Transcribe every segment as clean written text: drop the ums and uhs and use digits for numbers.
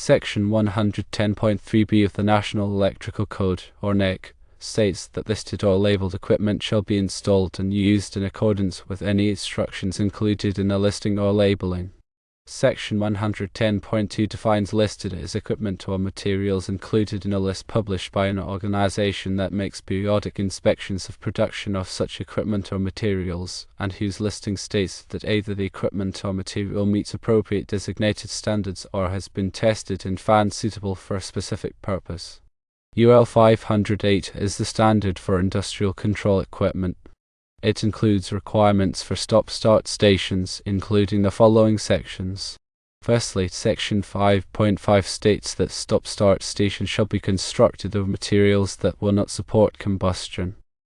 Section 110.3b of the National Electrical Code, or NEC, states that listed or labeled equipment shall be installed and used in accordance with any instructions included in a listing or labeling. Section 110.2 defines listed as equipment or materials included in a list published by an organization that makes periodic inspections of production of such equipment or materials, and whose listing states that either the equipment or material meets appropriate designated standards or has been tested and found suitable for a specific purpose. UL 508 is the standard for industrial control equipment. It includes requirements for stop-start stations, including the following sections. Firstly, Section 5.5 states that stop-start stations shall be constructed of materials that will not support combustion.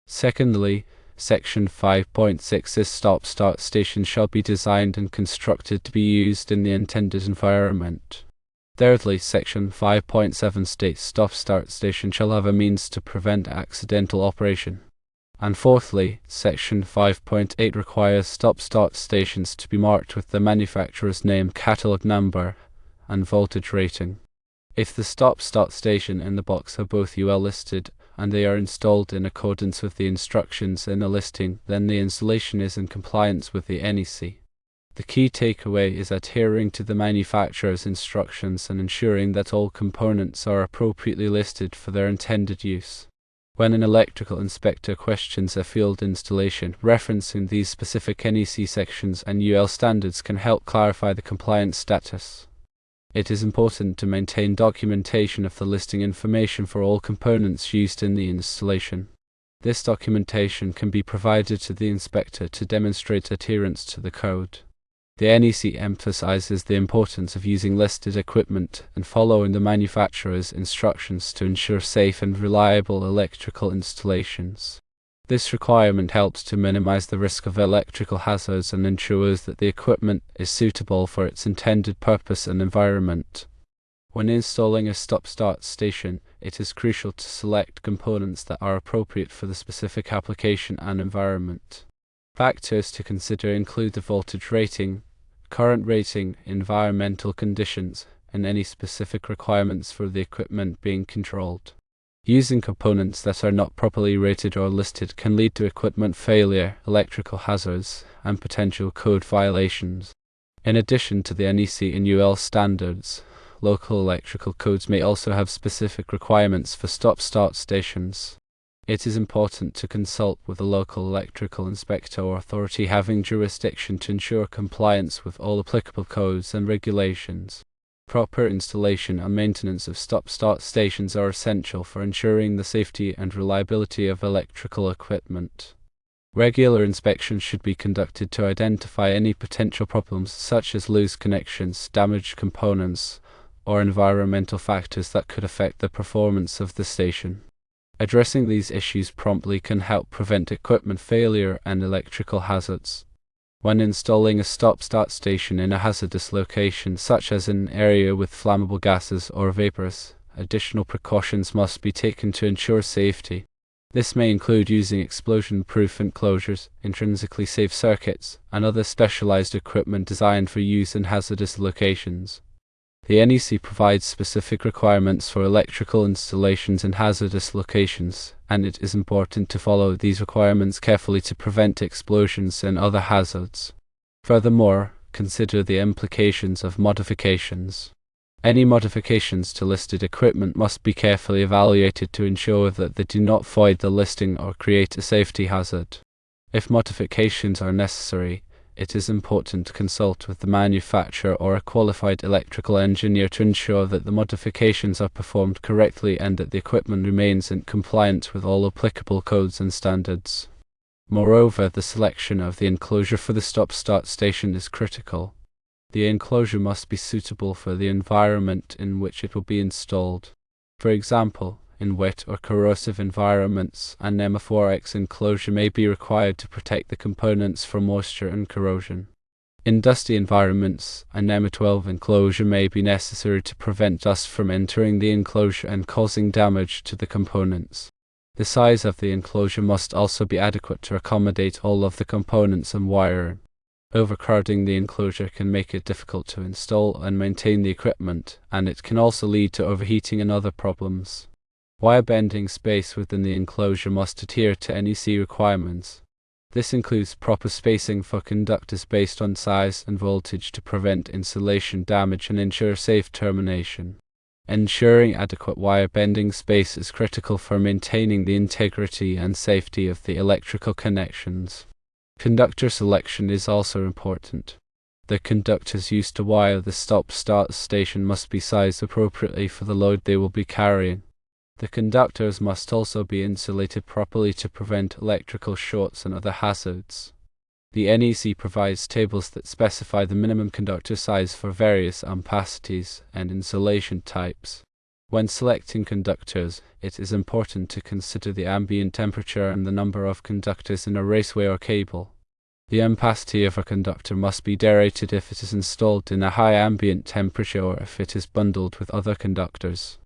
Secondly, Section 5.6 says stop-start stations shall be designed and constructed to be used in the intended environment. Thirdly, Section 5.7 states stop-start station shall have a means to prevent accidental operation. And fourthly, Section 5.8 requires stop-start stations to be marked with the manufacturer's name, catalog number, and voltage rating. If the stop-start station and the box are both UL listed and they are installed in accordance with the instructions in the listing, then the installation is in compliance with the NEC. The key takeaway is adhering to the manufacturer's instructions and ensuring that all components are appropriately listed for their intended use. When an electrical inspector questions a field installation, referencing these specific NEC sections and UL standards can help clarify the compliance status. It is important to maintain documentation of the listing information for all components used in the installation. This documentation can be provided to the inspector to demonstrate adherence to the code. The NEC emphasizes the importance of using listed equipment and following the manufacturer's instructions to ensure safe and reliable electrical installations. This requirement helps to minimize the risk of electrical hazards and ensures that the equipment is suitable for its intended purpose and environment. When installing a stop-start station, it is crucial to select components that are appropriate for the specific application and environment. Factors to consider include the voltage rating, current rating, environmental conditions, and any specific requirements for the equipment being controlled. Using components that are not properly rated or listed can lead to equipment failure, electrical hazards, and potential code violations. In addition to the NEC and UL standards, local electrical codes may also have specific requirements for stop-start stations. It is important to consult with a local electrical inspector or authority having jurisdiction to ensure compliance with all applicable codes and regulations. Proper installation and maintenance of stop-start stations are essential for ensuring the safety and reliability of electrical equipment. Regular inspections should be conducted to identify any potential problems such as loose connections, damaged components, or environmental factors that could affect the performance of the station. Addressing these issues promptly can help prevent equipment failure and electrical hazards. When installing a stop-start station in a hazardous location, such as an area with flammable gases or vapors, additional precautions must be taken to ensure safety. This may include using explosion-proof enclosures, intrinsically safe circuits, and other specialized equipment designed for use in hazardous locations. The NEC provides specific requirements for electrical installations in hazardous locations, and it is important to follow these requirements carefully to prevent explosions and other hazards. Furthermore, consider the implications of modifications. Any modifications to listed equipment must be carefully evaluated to ensure that they do not void the listing or create a safety hazard. If modifications are necessary, it is important to consult with the manufacturer or a qualified electrical engineer to ensure that the modifications are performed correctly and that the equipment remains in compliance with all applicable codes and standards. Moreover, the selection of the enclosure for the stop-start station is critical. The enclosure must be suitable for the environment in which it will be installed. For example, in wet or corrosive environments, an NEC enclosure may be required to protect the components from moisture and corrosion. In dusty environments, a NEC enclosure may be necessary to prevent dust from entering the enclosure and causing damage to the components. The size of the enclosure must also be adequate to accommodate all of the components and wiring. Overcrowding the enclosure can make it difficult to install and maintain the equipment, and it can also lead to overheating and other problems. Wire bending space within the enclosure must adhere to NEC requirements. This includes proper spacing for conductors based on size and voltage to prevent insulation damage and ensure safe termination. Ensuring adequate wire bending space is critical for maintaining the integrity and safety of the electrical connections. Conductor selection is also important. The conductors used to wire the stop-start station must be sized appropriately for the load they will be carrying. The conductors must also be insulated properly to prevent electrical shorts and other hazards. The NEC provides tables that specify the minimum conductor size for various ampacities and insulation types. When selecting conductors, it is important to consider the ambient temperature and the number of conductors in a raceway or cable. The ampacity of a conductor must be derated if it is installed in a high ambient temperature or if it is bundled with other conductors.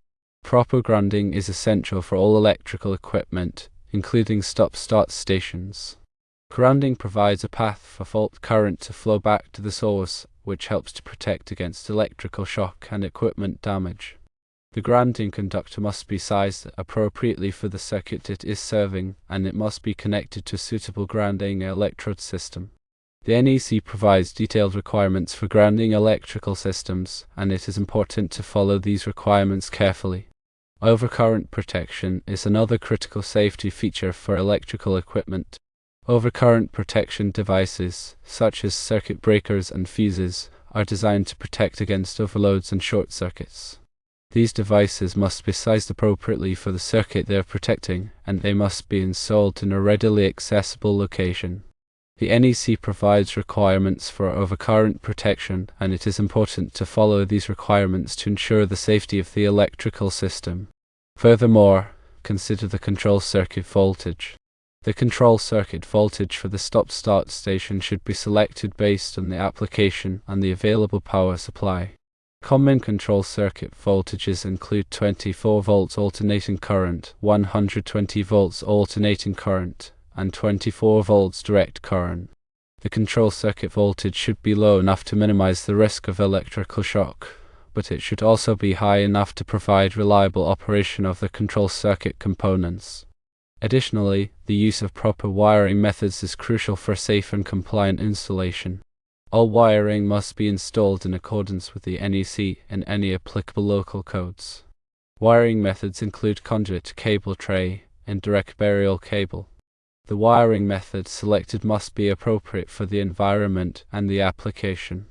Proper grounding is essential for all electrical equipment, including stop-start stations. Grounding provides a path for fault current to flow back to the source, which helps to protect against electrical shock and equipment damage. The grounding conductor must be sized appropriately for the circuit it is serving, and it must be connected to a suitable grounding electrode system. The NEC provides detailed requirements for grounding electrical systems, and it is important to follow these requirements carefully. Overcurrent protection is another critical safety feature for electrical equipment. Overcurrent protection devices, such as circuit breakers and fuses, are designed to protect against overloads and short circuits. These devices must be sized appropriately for the circuit they are protecting, and they must be installed in a readily accessible location. The NEC provides requirements for overcurrent protection, and it is important to follow these requirements to ensure the safety of the electrical system. Furthermore, consider the control circuit voltage. The control circuit voltage for the stop-start station should be selected based on the application and the available power supply. Common control circuit voltages include 24 volts alternating current, 120 volts alternating current, and 24 volts direct current. The control circuit voltage should be low enough to minimize the risk of electrical shock, but it should also be high enough to provide reliable operation of the control circuit components. Additionally, the use of proper wiring methods is crucial for safe and compliant installation. All wiring must be installed in accordance with the NEC and any applicable local codes. Wiring methods include conduit cable tray and direct burial cable. The wiring method selected must be appropriate for the environment and the application.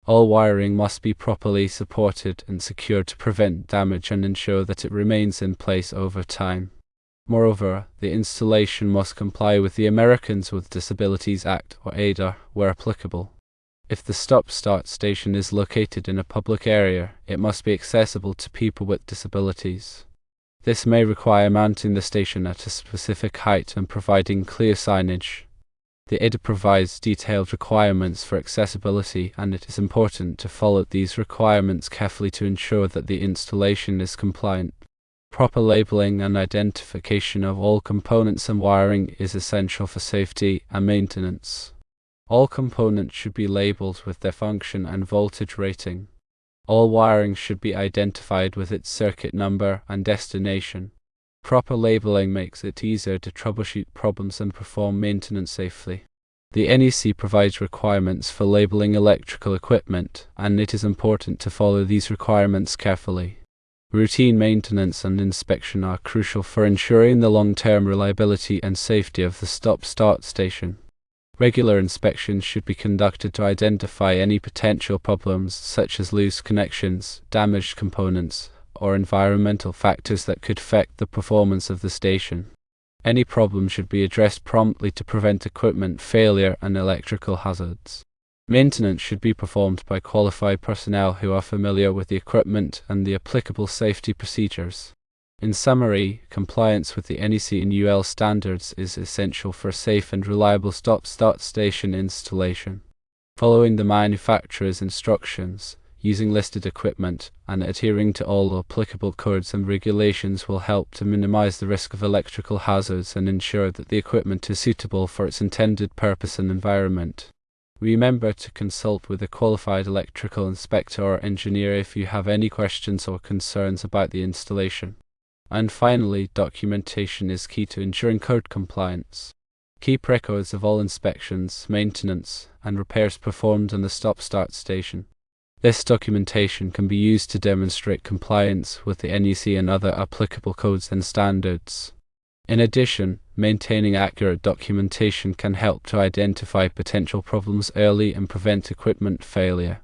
All wiring must be properly supported and secured to prevent damage and ensure that it remains in place over time. Moreover, the installation must comply with the Americans with Disabilities Act or ADA where applicable. If the stop-start station is located in a public area, it must be accessible to people with disabilities. This may require mounting the station at a specific height and providing clear signage. The ADA provides detailed requirements for accessibility, and it is important to follow these requirements carefully to ensure that the installation is compliant. Proper labeling and identification of all components and wiring is essential for safety and maintenance. All components should be labeled with their function and voltage rating. All wiring should be identified with its circuit number and destination. Proper labeling makes it easier to troubleshoot problems and perform maintenance safely. The NEC provides requirements for labeling electrical equipment, and it is important to follow these requirements carefully. Routine maintenance and inspection are crucial for ensuring the long-term reliability and safety of the stop-start station. Regular inspections should be conducted to identify any potential problems such as loose connections, damaged components, or environmental factors that could affect the performance of the station. Any problem should be addressed promptly to prevent equipment failure and electrical hazards. Maintenance should be performed by qualified personnel who are familiar with the equipment and the applicable safety procedures. In summary, compliance with the NEC and UL standards is essential for safe and reliable stop-start station installation. Following the manufacturer's instructions, using listed equipment, and adhering to all applicable codes and regulations will help to minimize the risk of electrical hazards and ensure that the equipment is suitable for its intended purpose and environment. Remember to consult with a qualified electrical inspector or engineer if you have any questions or concerns about the installation. And finally, documentation is key to ensuring code compliance. Keep records of all inspections, maintenance, and repairs performed on the stop-start station. This documentation can be used to demonstrate compliance with the NEC and other applicable codes and standards. In addition, maintaining accurate documentation can help to identify potential problems early and prevent equipment failure.